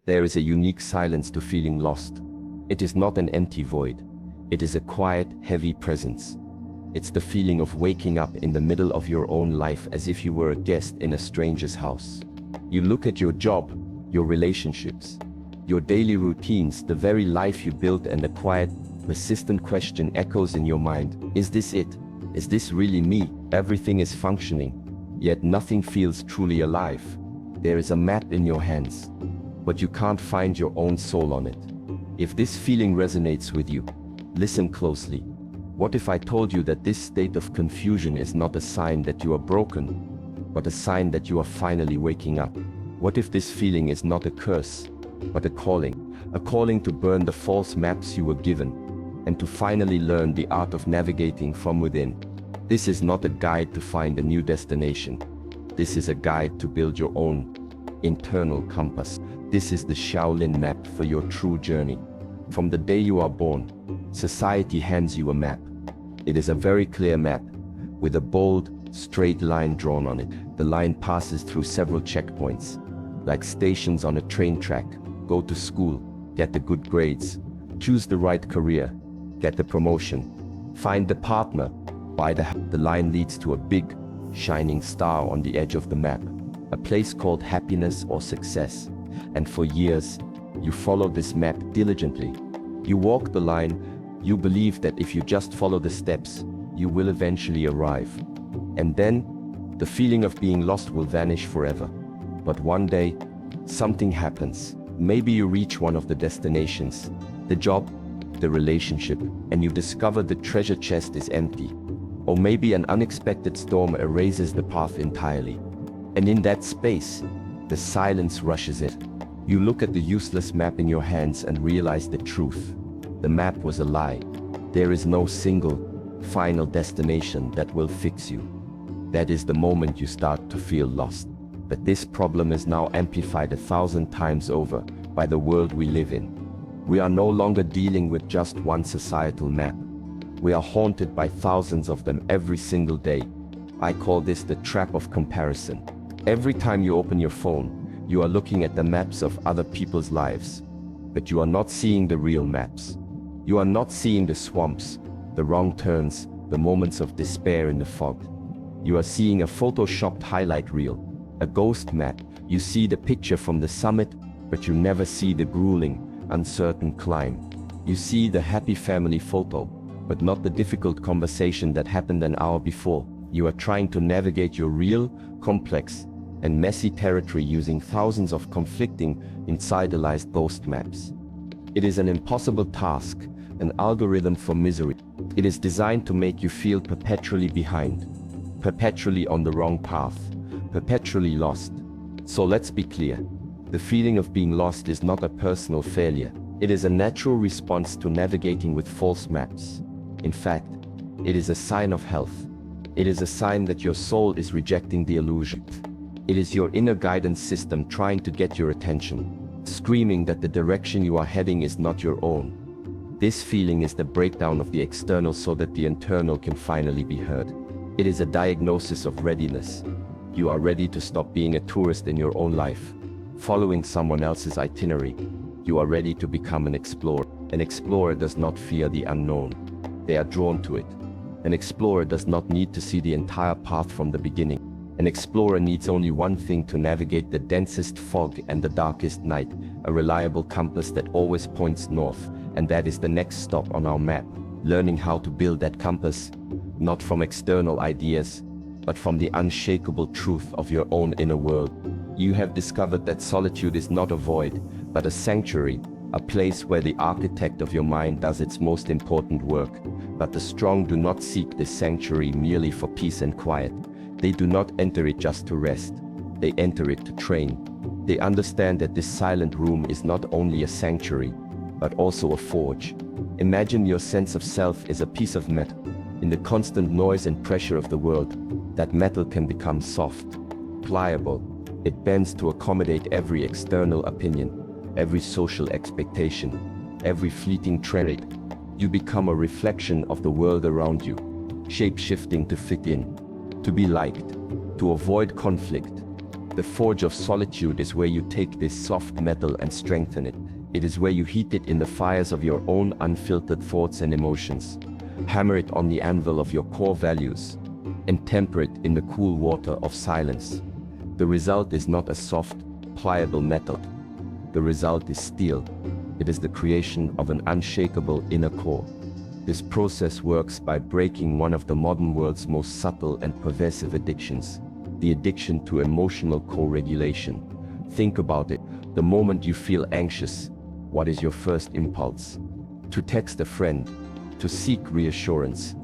There is a unique silence to feeling lost. It is not an empty void. It is a quiet, heavy presence. It's the feeling of waking up in the middle of your own life as if you were a guest in a stranger's house. You look at your job, your relationships, your daily routines, the very life you built, and a quiet, persistent question echoes in your mind. Is this it? Is this really me? Everything is functioning, yet nothing feels truly alive. There is a map in your hands, but you can't find your own soul on it. If this feeling resonates with you, listen closely. What if I told you that this state of confusion is not a sign that you are broken, but a sign that you are finally waking up? What if this feeling is not a curse, but a calling to burn the false maps you were given, and to finally learn the art of navigating from within? This is not a guide to find a new destination. This is a guide to build your own internal compass. This is the Shaolin map for your true journey. From the day you are born, society hands you a map. It is a very clear map, with a bold, straight line drawn on it. The line passes through several checkpoints, like stations on a train track. Go to school, get the good grades, choose the right career, get the promotion, find the partner, buy the house. The line leads to a big, shining star on the edge of the map, a place called happiness or success. And for years, you follow this map diligently. You walk the line, you believe that if you just follow the steps, you will eventually arrive. And then, the feeling of being lost will vanish forever. But one day, something happens. Maybe you reach one of the destinations, the job, the relationship, and you discover the treasure chest is empty. Or maybe an unexpected storm erases the path entirely. And in that space, the silence rushes in. You look at the useless map in your hands and realize the truth. The map was a lie. There is no single, final destination that will fix you. That is the moment you start to feel lost. But this problem is now amplified 1,000 times over by the world we live in. We are no longer dealing with just one societal map. We are haunted by thousands of them every single day. I call this the trap of comparison. Every time you open your phone, you are looking at the maps of other people's lives, but you are not seeing the real maps. You are not seeing the swamps, the wrong turns, the moments of despair in the fog. You are seeing a photoshopped highlight reel, a ghost map. You see the picture from the summit, but you never see the grueling, uncertain climb. You see the happy family photo, but not the difficult conversation that happened an hour before. You are trying to navigate your real, complex, and messy territory using thousands of conflicting, insiderized ghost maps. It is an impossible task, an algorithm for misery. It is designed to make you feel perpetually behind, perpetually on the wrong path, perpetually lost. So let's be clear. The feeling of being lost is not a personal failure. It is a natural response to navigating with false maps. In fact, it is a sign of health. It is a sign that your soul is rejecting the illusion. It is your inner guidance system trying to get your attention, screaming that the direction you are heading is not your own. This feeling is the breakdown of the external so that the internal can finally be heard. It is a diagnosis of readiness. You are ready to stop being a tourist in your own life, following someone else's itinerary. You are ready to become an explorer. An explorer does not fear the unknown. They are drawn to it. An explorer does not need to see the entire path from the beginning. An explorer needs only one thing to navigate the densest fog and the darkest night, a reliable compass that always points north, and that is the next stop on our map. Learning how to build that compass, not from external ideas, but from the unshakable truth of your own inner world. You have discovered that solitude is not a void, but a sanctuary, a place where the architect of your mind does its most important work. But the strong do not seek this sanctuary merely for peace and quiet. They do not enter it just to rest. They enter it to train. They understand that this silent room is not only a sanctuary, but also a forge. Imagine your sense of self is a piece of metal. In the constant noise and pressure of the world, that metal can become soft, pliable. It bends to accommodate every external opinion, every social expectation, every fleeting trend. You become a reflection of the world around you, shape-shifting to fit in, to be liked, to avoid conflict, The forge of solitude is where you take this soft metal and strengthen it. It is where you heat it in the fires of your own unfiltered thoughts and emotions. Hammer it on the anvil of your core values, and temper it in the cool water of silence. The result is not a soft, pliable metal. The result is steel. It is the creation of an unshakable inner core. This process works by breaking one of the modern world's most subtle and pervasive addictions, the addiction to emotional co-regulation. Think about it. The moment you feel anxious, what is your first impulse? To text a friend, to seek reassurance.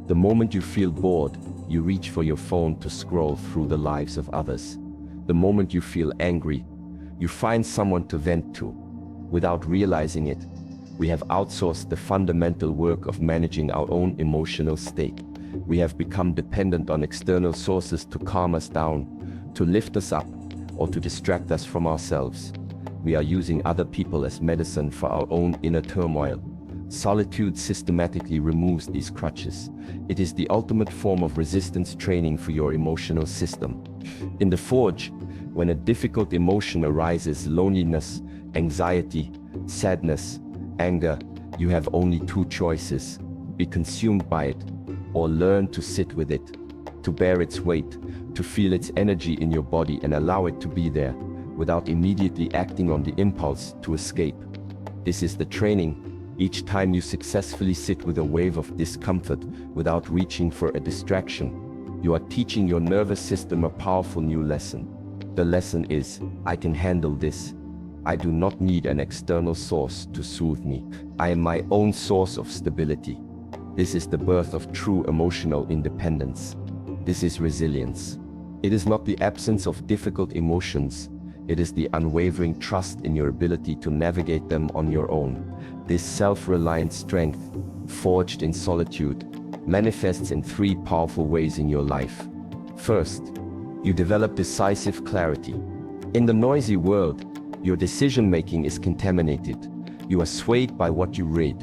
The moment you feel bored, you reach for your phone to scroll through the lives of others. The moment you feel angry, you find someone to vent to. Without realizing it, we have outsourced the fundamental work of managing our own emotional state. We have become dependent on external sources to calm us down, to lift us up, or to distract us from ourselves. We are using other people as medicine for our own inner turmoil. Solitude systematically removes these crutches. It is the ultimate form of resistance training for your emotional system. In the forge, when a difficult emotion arises, loneliness, anxiety, sadness, anger, you have only two choices: be consumed by it, or learn to sit with it, to bear its weight, to feel its energy in your body and allow it to be there, without immediately acting on the impulse to escape. This is the training. Each time you successfully sit with a wave of discomfort without reaching for a distraction, you are teaching your nervous system a powerful new lesson. The lesson is, I can handle this. I do not need an external source to soothe me. I am my own source of stability. This is the birth of true emotional independence. This is resilience. It is not the absence of difficult emotions. It is the unwavering trust in your ability to navigate them on your own. This self-reliant strength, forged in solitude, manifests in three powerful ways in your life. First, you develop decisive clarity. In the noisy world, your decision-making is contaminated. You are swayed by what you read,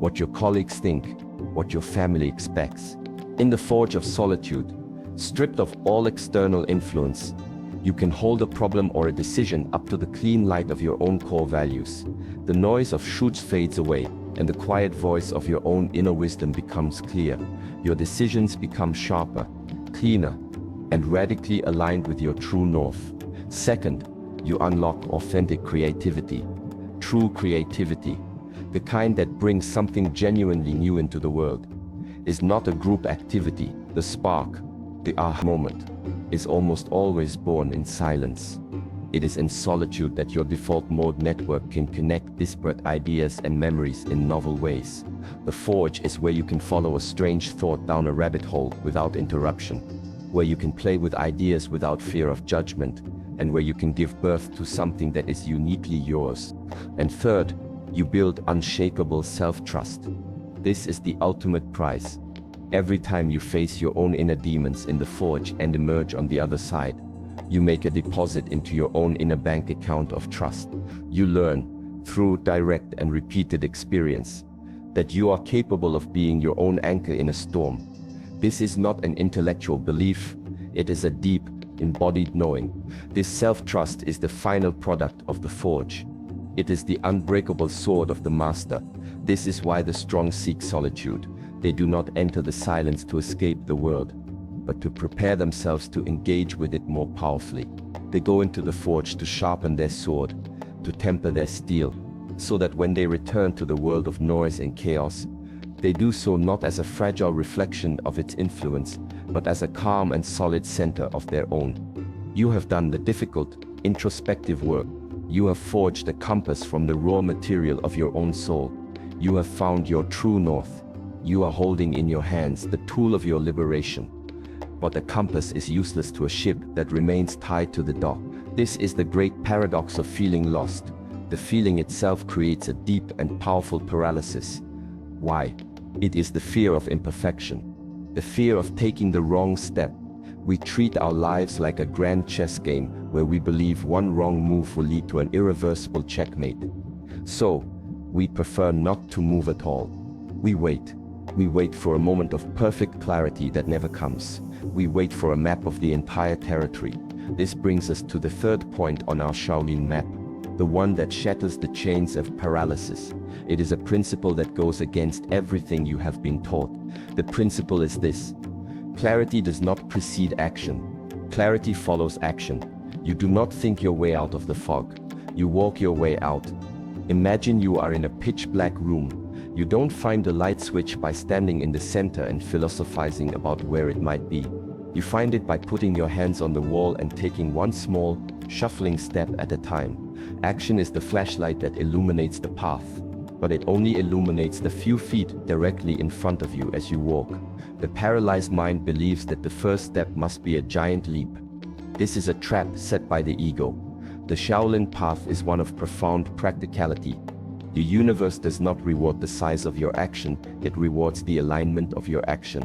what your colleagues think, what your family expects. In the forge of solitude, stripped of all external influence, you can hold a problem or a decision up to the clean light of your own core values. The noise of shoulds fades away, and the quiet voice of your own inner wisdom becomes clear. Your decisions become sharper, cleaner, and radically aligned with your true north. Second, you unlock authentic creativity. True creativity, the kind that brings something genuinely new into the world, is not a group activity. The spark, the aha moment, is almost always born in silence. It is in solitude that your default mode network can connect disparate ideas and memories in novel ways. The forge is where you can follow a strange thought down a rabbit hole without interruption, where you can play with ideas without fear of judgment, and where you can give birth to something that is uniquely yours. And third, you build unshakable self-trust. This is the ultimate prize. Every time you face your own inner demons in the forge and emerge on the other side, you make a deposit into your own inner bank account of trust. You learn, through direct and repeated experience, that you are capable of being your own anchor in a storm. This is not an intellectual belief, it is a deep, embodied knowing. This self-trust is the final product of the forge. It is the unbreakable sword of the master. This is why the strong seek solitude. They do not enter the silence to escape the world, but to prepare themselves to engage with it more powerfully. They go into the forge to sharpen their sword, to temper their steel, so that when they return to the world of noise and chaos, they do so not as a fragile reflection of its influence, but as a calm and solid center of their own. You have done the difficult, introspective work. You have forged a compass from the raw material of your own soul. You have found your true north. You are holding in your hands the tool of your liberation. But a compass is useless to a ship that remains tied to the dock. This is the great paradox of feeling lost. The feeling itself creates a deep and powerful paralysis. Why? It is the fear of imperfection, the fear of taking the wrong step. We treat our lives like a grand chess game where we believe one wrong move will lead to an irreversible checkmate. So, we prefer not to move at all. We wait. We wait for a moment of perfect clarity that never comes. We wait for a map of the entire territory, This brings us to the third point on our Shaolin map, the one that shatters the chains of paralysis. It is a principle that goes against everything you have been taught. The principle is this: clarity does not precede action. Clarity follows action. You do not think your way out of the fog. You walk your way out. Imagine you are in a pitch-black room. You don't find a light switch by standing in the center and philosophizing about where it might be. You find it by putting your hands on the wall and taking one small, shuffling step at a time. Action is the flashlight that illuminates the path, but it only illuminates the few feet directly in front of you as you walk. The paralyzed mind believes that the first step must be a giant leap. This is a trap set by the ego. The Shaolin path is one of profound practicality. The universe does not reward the size of your action, it rewards the alignment of your action.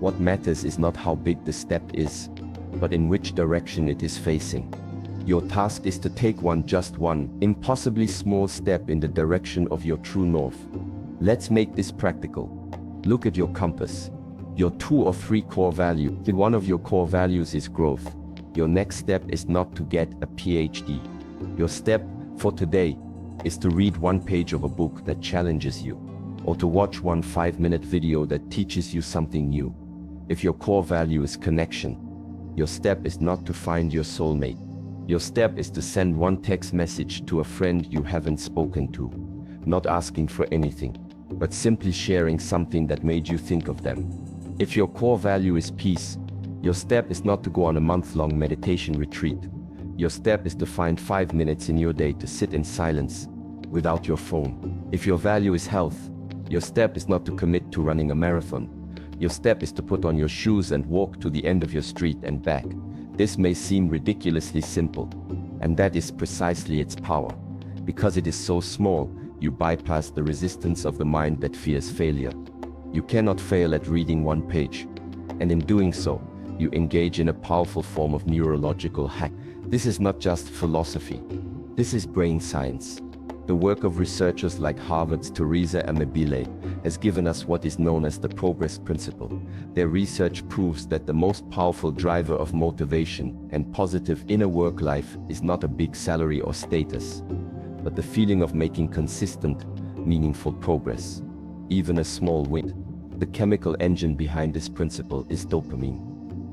What matters is not how big the step is, but in which direction it is facing. Your task is to take just one, impossibly small step in the direction of your true north. Let's make this practical. Look at your compass. Your 2 or 3 core values. One of your core values is growth. Your next step is not to get a PhD. Your step for today is to read one page of a book that challenges you, or to watch one 5-minute video that teaches you something new. If your core value is connection, your step is not to find your soulmate. Your step is to send one text message to a friend you haven't spoken to, not asking for anything, but simply sharing something that made you think of them. If your core value is peace, your step is not to go on a month-long meditation retreat. Your step is to find 5 minutes in your day to sit in silence, without your phone. If your value is health, your step is not to commit to running a marathon. Your step is to put on your shoes and walk to the end of your street and back. This may seem ridiculously simple, and that is precisely its power. Because it is so small, you bypass the resistance of the mind that fears failure. You cannot fail at reading one page, and in doing so, you engage in a powerful form of neurological hack. This is not just philosophy. This is brain science. The work of researchers like Harvard's Teresa Amabile has given us what is known as the progress principle. Their research proves that the most powerful driver of motivation and positive inner work life is not a big salary or status, but the feeling of making consistent, meaningful progress, even a small win. The chemical engine behind this principle is dopamine.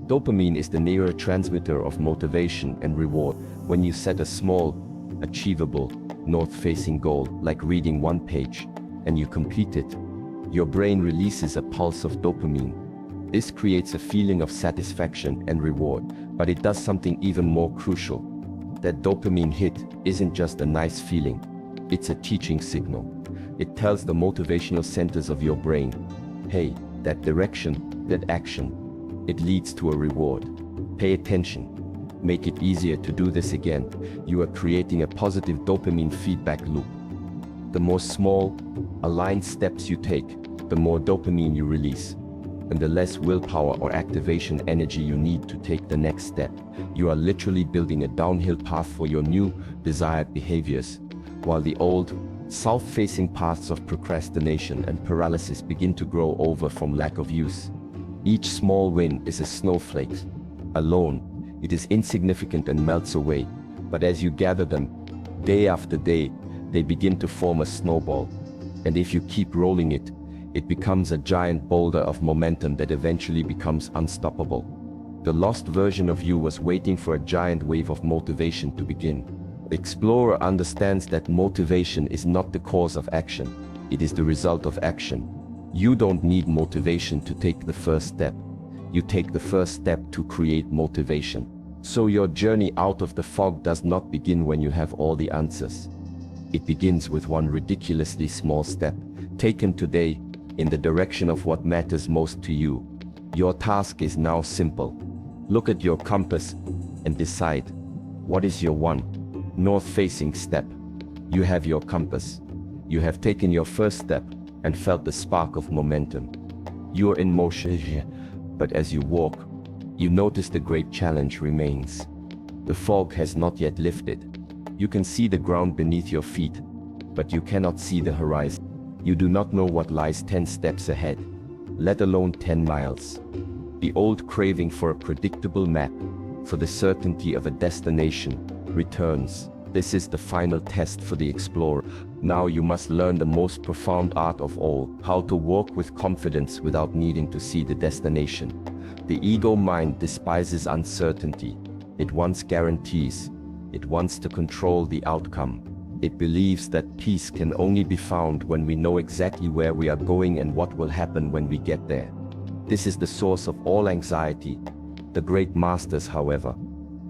Dopamine is the neurotransmitter of motivation and reward. When you set a small, achievable, north-facing goal, like reading one page, and you complete it, your brain releases a pulse of dopamine. This creates a feeling of satisfaction and reward, but it does something even more crucial. That dopamine hit isn't just a nice feeling, it's a teaching signal. It tells the motivational centers of your brain, hey, that direction, that action, it leads to a reward. Pay attention. Make it easier to do this again. You are creating a positive dopamine feedback loop. The more small, aligned steps you take, the more dopamine you release, and the less willpower or activation energy you need to take the next step. You are literally building a downhill path for your new, desired behaviors, while the old, south-facing paths of procrastination and paralysis begin to grow over from lack of use. Each small win is a snowflake. Alone, it is insignificant and melts away, but as you gather them, day after day, they begin to form a snowball. And if you keep rolling it, it becomes a giant boulder of momentum that eventually becomes unstoppable. The lost version of you was waiting for a giant wave of motivation to begin. The explorer understands that motivation is not the cause of action, it is the result of action. You don't need motivation to take the first step. You take the first step to create motivation. So your journey out of the fog does not begin when you have all the answers. It begins with one ridiculously small step, taken today, in the direction of what matters most to you. Your task is now simple. Look at your compass and decide, what is your one north-facing step? You have your compass. You have taken your first step and felt the spark of momentum. You are in motion, but as you walk, you notice the great challenge remains. The fog has not yet lifted. You can see the ground beneath your feet, but you cannot see the horizon. You do not know what lies 10 steps ahead, let alone 10 miles. The old craving for a predictable map, for the certainty of a destination, returns. This is the final test for the explorer. Now you must learn the most profound art of all, how to walk with confidence without needing to see the destination. The ego mind despises uncertainty. It wants guarantees. It wants to control the outcome. It believes that peace can only be found when we know exactly where we are going and what will happen when we get there. This is the source of all anxiety. The great masters, however,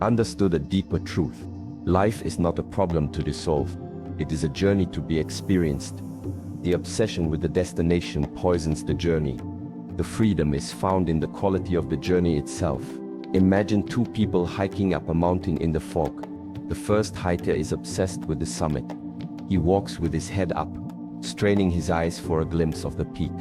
understood a deeper truth. Life is not a problem to dissolve. It is a journey to be experienced. The obsession with the destination poisons the journey. The freedom is found in the quality of the journey itself. Imagine two people hiking up a mountain in the fog. The first hiker is obsessed with the summit. He walks with his head up, straining his eyes for a glimpse of the peak.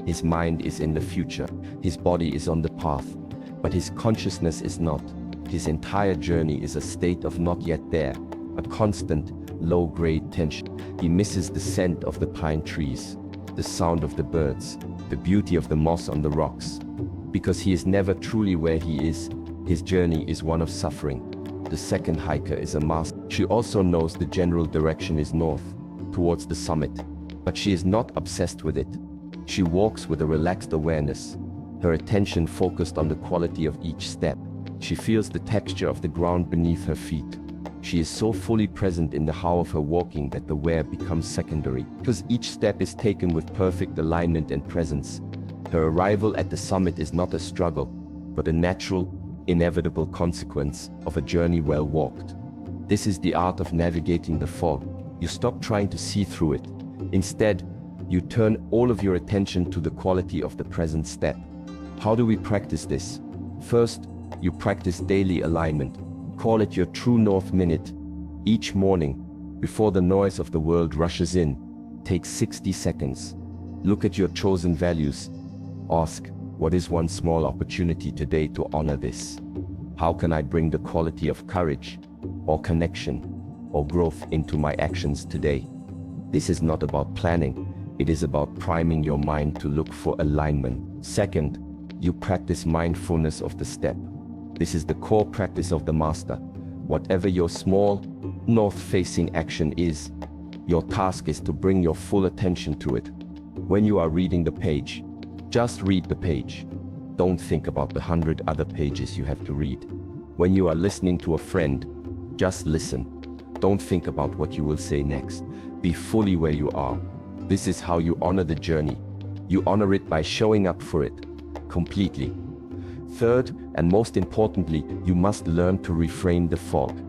His mind is in the future. His body is on the path, but his consciousness is not. His entire journey is a state of not yet there, a constant, low-grade tension. He misses the scent of the pine trees, the sound of the birds, the beauty of the moss on the rocks. Because he is never truly where he is, his journey is one of suffering. The second hiker is a master. She also knows the general direction is north, towards the summit, but she is not obsessed with it. She walks with a relaxed awareness, her attention focused on the quality of each step. She feels the texture of the ground beneath her feet. She is so fully present in the how of her walking that the where becomes secondary, because each step is taken with perfect alignment and presence. Her arrival at the summit is not a struggle, but a natural, inevitable consequence of a journey well walked. This is the art of navigating the fog. You stop trying to see through it. Instead, you turn all of your attention to the quality of the present step. How do we practice this? First, you practice daily alignment. Call it your true north minute. Each morning, before the noise of the world rushes in, take 60 seconds. Look at your chosen values. Ask, what is one small opportunity today to honor this? How can I bring the quality of courage, or connection, or growth into my actions today? This is not about planning. It is about priming your mind to look for alignment. Second, you practice mindfulness of the step. This is the core practice of the master. Whatever your small, north-facing action is, your task is to bring your full attention to it. When you are reading the page, just read the page. Don't think about the 100 other pages you have to read. When you are listening to a friend, just listen. Don't think about what you will say next. Be fully where you are. This is how you honor the journey. You honor it by showing up for it, completely. Third, and most importantly, you must learn to reframe the fog.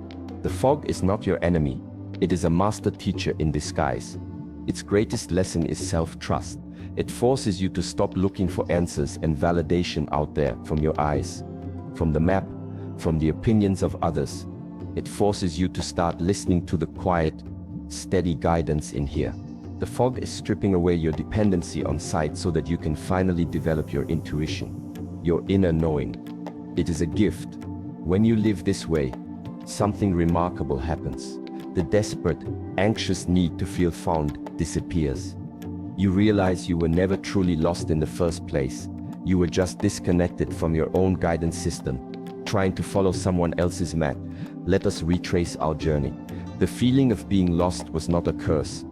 The fog is not your enemy. It is a master teacher in disguise. Its greatest lesson is self-trust. It forces you to stop looking for answers and validation out there from your eyes, from the map, from the opinions of others. It forces you to start listening to the quiet, steady guidance in here. The fog is stripping away your dependency on sight so that you can finally develop your intuition, your inner knowing. It is a gift. When you live this way, something remarkable happens. The desperate, anxious need to feel found disappears. You realize you were never truly lost in the first place. You were just disconnected from your own guidance system, trying to follow someone else's map. Let us retrace our journey. The feeling of being lost was not a curse,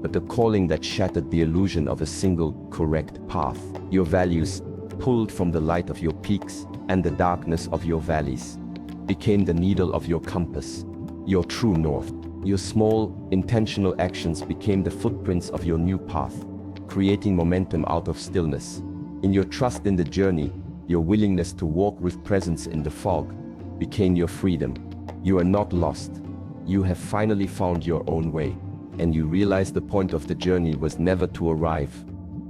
but a calling that shattered the illusion of a single, correct path. Your values, pulled from the light of your peaks and the darkness of your valleys, became the needle of your compass, your true north. Your small, intentional actions became the footprints of your new path, creating momentum out of stillness. In your trust in the journey, your willingness to walk with presence in the fog became your freedom. You are not lost. You have finally found your own way, and you realize the point of the journey was never to arrive.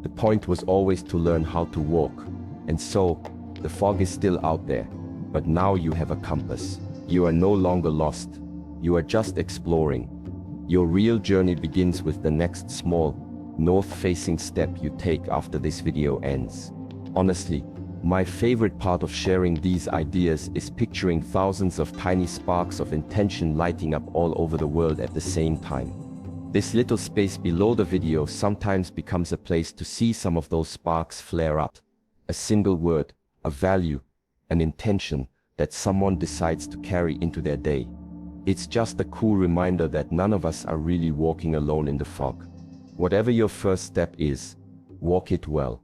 The point was always to learn how to walk. And so, the fog is still out there, but now you have a compass. You are no longer lost. You are just exploring. Your real journey begins with the next small, north-facing step you take after this video ends. Honestly, my favorite part of sharing these ideas is picturing thousands of tiny sparks of intention lighting up all over the world at the same time. This little space below the video sometimes becomes a place to see some of those sparks flare up. A single word, a value, an intention, that someone decides to carry into their day. It's just a cool reminder that none of us are really walking alone in the fog. Whatever your first step is, walk it well.